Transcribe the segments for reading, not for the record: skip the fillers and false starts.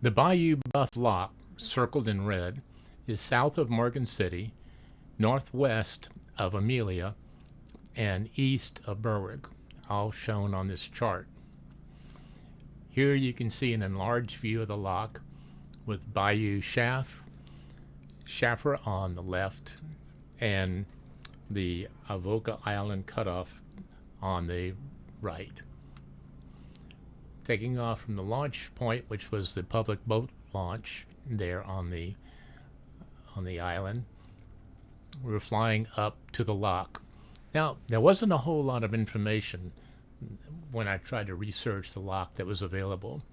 The Bayou Boeuf Lock, circled in red, is south of Morgan City, northwest of Amelia, and east of Berwick, all shown on this chart. Here you can see an enlarged view of the lock with Bayou Shaffer on the left and the Avoca Island cutoff on the right. Taking off from the launch point, which was the public boat launch there on the island, we were flying up to the lock. Now, there wasn't a whole lot of information when I tried to research the lock that was available,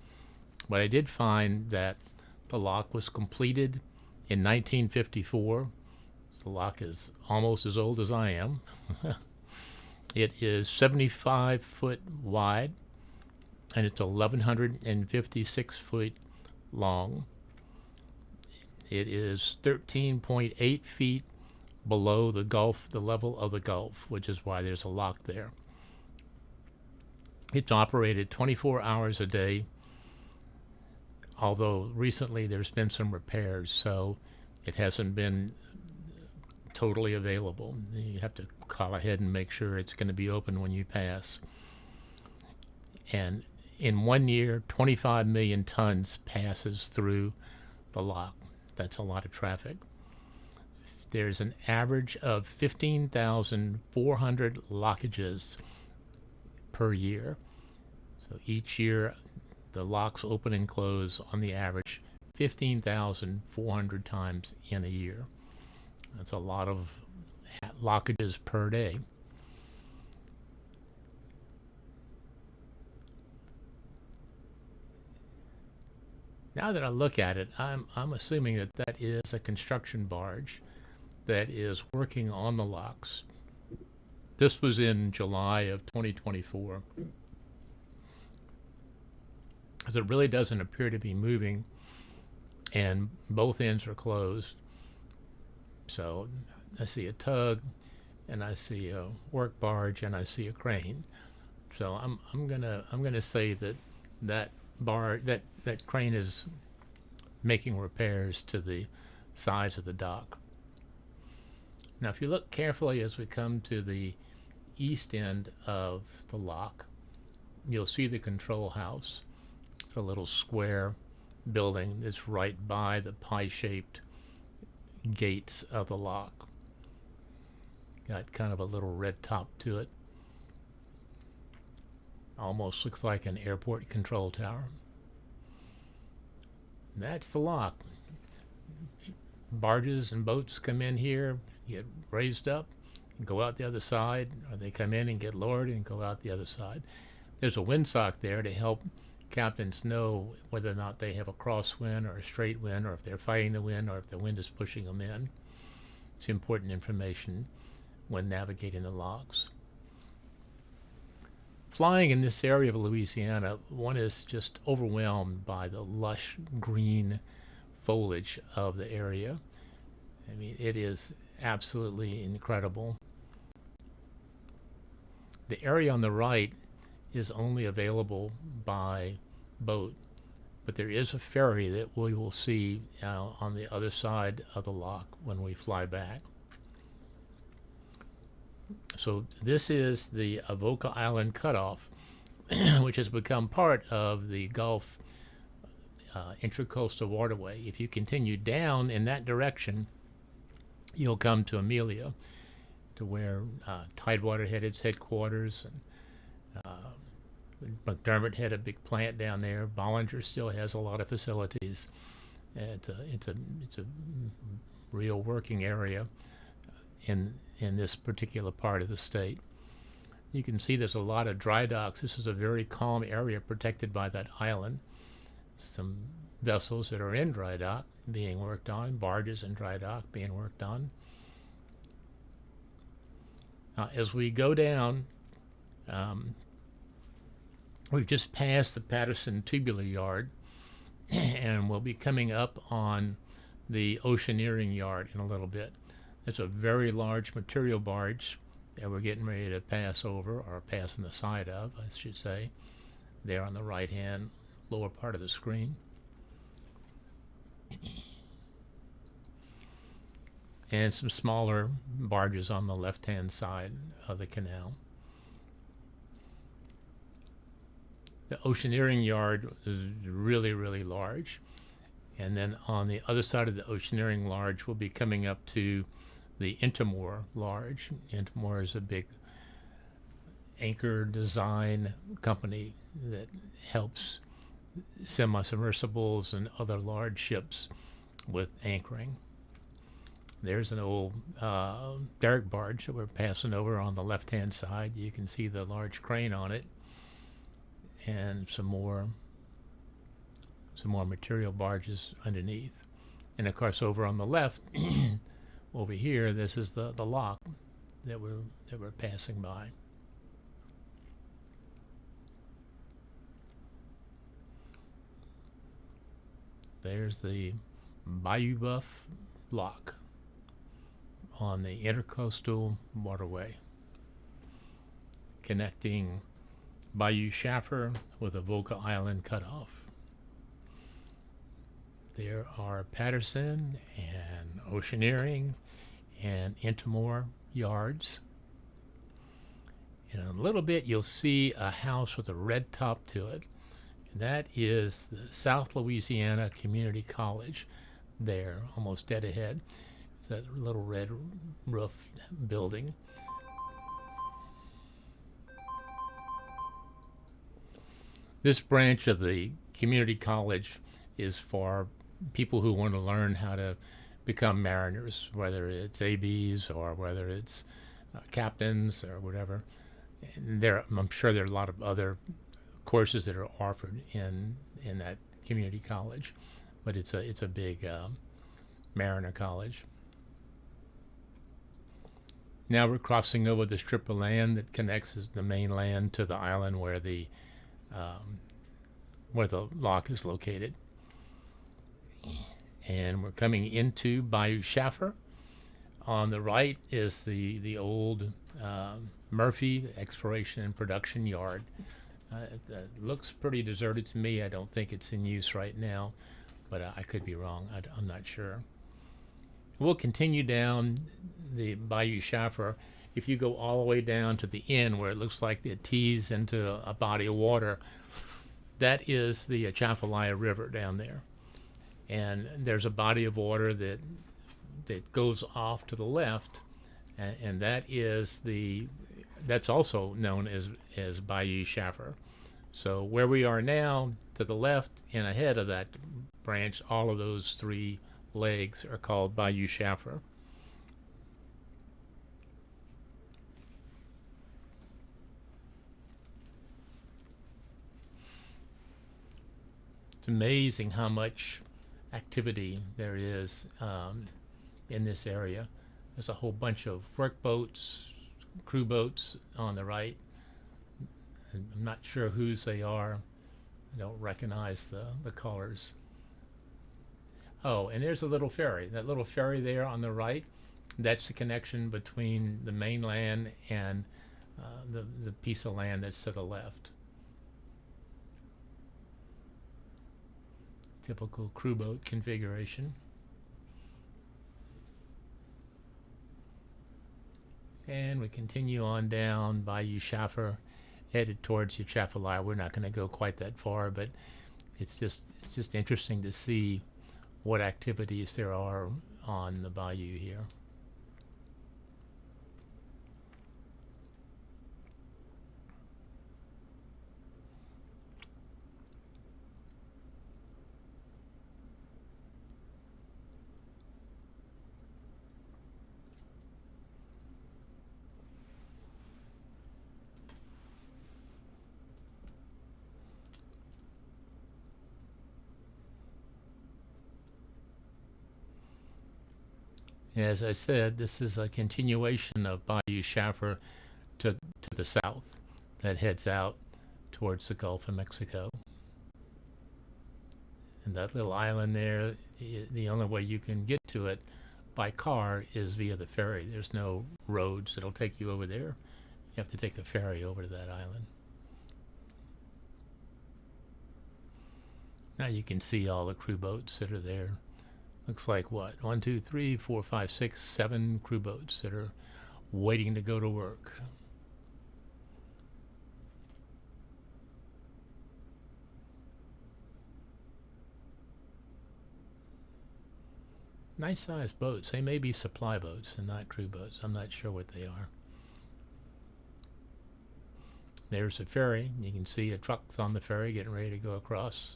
but I did find that the lock was completed in 1954. The lock is almost as old as I am. It is 75 foot wide and it's 1,156 feet long. It is 13.8 feet below the Gulf, the level of the Gulf, which is why there's a lock there. It's operated 24 hours a day, although recently there's been some repairs, so it hasn't been totally available. You have to call ahead and make sure it's going to be open when you pass. And in 1 year, 25 million tons passes through the lock. That's a lot of traffic. There's an average of 15,400 lockages per year. So each year, the locks open and close on the average 15,400 times in a year. That's a lot of lockages per day. Now that I look at it, I'm assuming that that is a construction barge that is working on the locks. This was in July of 2024. Because it really doesn't appear to be moving, and both ends are closed. So I see a tug, and I see a work barge, and I see a crane. So I'm gonna say that crane is making repairs to the sides of the dock. Now, if you look carefully as we come to the east end of the lock, you'll see the control house. It's a little square building that's right by the pie-shaped gates of the lock. Got kind of a little red top to it. Almost looks like an airport control tower. That's the lock. Barges and boats come in here, get raised up, and go out the other side, or they come in and get lowered and go out the other side. There's a windsock there to help captains know whether or not they have a crosswind or a straight wind, or if they're fighting the wind, or if the wind is pushing them in. It's important information when navigating the locks. Flying in this area of Louisiana, one is just overwhelmed by the lush green foliage of the area. I mean, it is absolutely incredible. The area on the right is only available by boat, but there is a ferry that we will see on the other side of the lock when we fly back. So this is the Avoca Island cutoff, which has become part of the Gulf Intracoastal Waterway. If you continue down in that direction, you'll come to Amelia, to where Tidewater had its headquarters, and McDermott had a big plant down there. Bollinger still has a lot of facilities. It's a real working area in this particular part of the state. You can see there's a lot of dry docks. This is a very calm area protected by that island. Some vessels that are in dry dock being worked on, barges in dry dock being worked on. As we go down, we've just passed the Patterson Tubular Yard, and we'll be coming up on the Oceaneering Yard in a little bit. It's a very large material barge that we're getting ready to pass over, or pass on the side of, I should say, there on the right-hand lower part of the screen. and some smaller barges on the left-hand side of the canal. The oceaneering yard is really, really large. And then on the other side of the oceaneering large, we'll be coming up to the Intimore large. Intimore is a big anchor design company that helps semi-submersibles and other large ships with anchoring. There's an old derrick barge that we're passing over on the left-hand side. You can see the large crane on it, and some more material barges underneath. And of course, over on the left, over here, this is the lock that we're passing by. There's the Bayou Boeuf lock on the intercoastal waterway, connecting Bayou Shaffer with Avoca Island cutoff. There are Patterson and Oceaneering and Intimore yards. In a little bit, you'll see a house with a red top to it. And that is the South Louisiana Community College there, almost dead ahead. It's that little red roof building. This branch of the community college is for people who want to learn how to become mariners, whether it's ABs or whether it's captains or whatever. And I'm sure there are a lot of other courses that are offered in that community college, but it's a big mariner college. Now we're crossing over the strip of land that connects the mainland to the island where the lock is located. And we're coming into Bayou Shaffer. On the right is the old Murphy Exploration and Production Yard. It looks pretty deserted to me. I don't think it's in use right now, but I could be wrong. I'm not sure. We'll continue down the Bayou Shaffer. If you go all the way down to the end where it looks like it tees into a body of water, that is the Atchafalaya River down there. And there's a body of water that goes off to the left, and that's also known as Bayou Shaffer. So where we are now, to the left and ahead of that branch, all of those three legs are called Bayou Shaffer. It's amazing how much activity there is in this area. There's a whole bunch of work boats, crew boats on the right. I'm not sure whose they are. I don't recognize the colors. Oh, and there's a little ferry. That little ferry there on the right, that's the connection between the mainland and the piece of land that's to the left. Typical crew boat configuration. And we continue on down Bayou Shaffer, headed towards Atchafalaya. We're not going to go quite that far, but it's just interesting to see what activities there are on the bayou here. As I said, this is a continuation of Bayou Shaffer to the south that heads out towards the Gulf of Mexico. And that little island there, the only way you can get to it by car is via the ferry. There's no roads that'll take you over there. You have to take a ferry over to that island. Now you can see all the crew boats that are there Looks like what? 1, 2, 3, 4, 5, 6, 7 crew boats that are waiting to go to work. Nice sized boats. They may be supply boats and not crew boats. I'm not sure what they are. There's a ferry. You can see a truck's on the ferry getting ready to go across.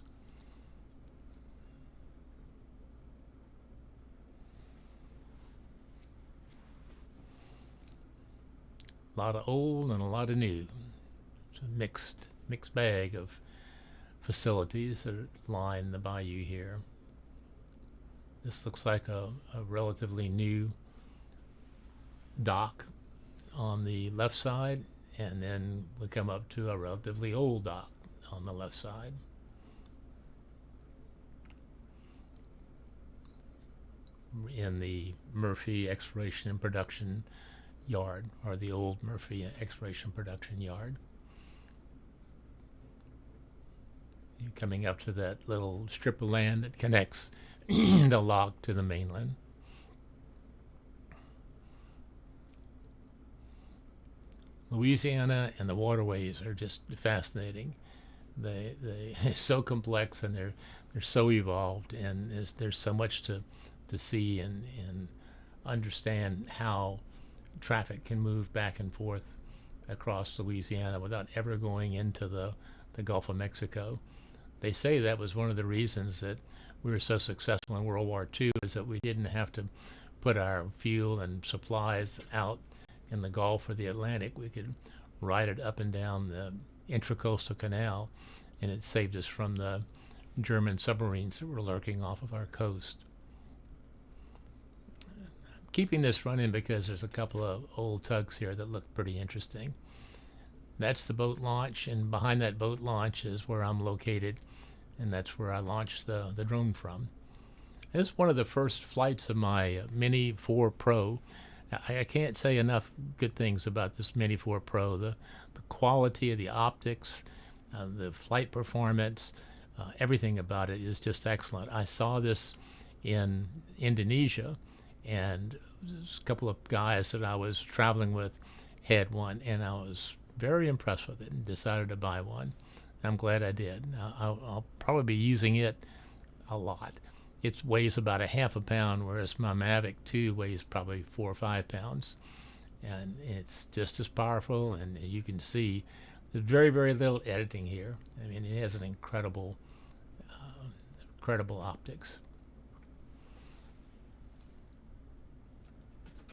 A lot of old and a lot of new. It's a mixed bag of facilities that line the bayou here. This looks like a relatively new dock on the left side, and then we come up to a relatively old dock on the left side. In the Murphy Exploration and Production Yard, or the old Murphy Exploration Production Yard. You're coming up to that little strip of land that connects the lock to the mainland. Louisiana and the waterways are just fascinating. They're so complex, and they're so evolved, and there's so much to see and understand how traffic can move back and forth across Louisiana without ever going into the Gulf of Mexico. They say that was one of the reasons that we were so successful in World War II, is that we didn't have to put our fuel and supplies out in the Gulf or the Atlantic. We could ride it up and down the Intracoastal Canal, and it saved us from the German submarines that were lurking off of our coast. Keeping this running because there's a couple of old tugs here that look pretty interesting. That's the boat launch, and behind that boat launch is where I'm located, and that's where I launched the drone from. This is one of the first flights of my Mini 4 Pro. I can't say enough good things about this Mini 4 Pro. The quality of the optics, the flight performance, everything about it is just excellent. I saw this in Indonesia, and a couple of guys that I was traveling with had one, and I was very impressed with it and decided to buy one. I'm glad I did. I'll probably be using it a lot. It weighs about a half a pound, whereas my Mavic 2 weighs probably 4 or 5 pounds. And it's just as powerful, and you can see there's very little editing here. I mean, it has an incredible optics.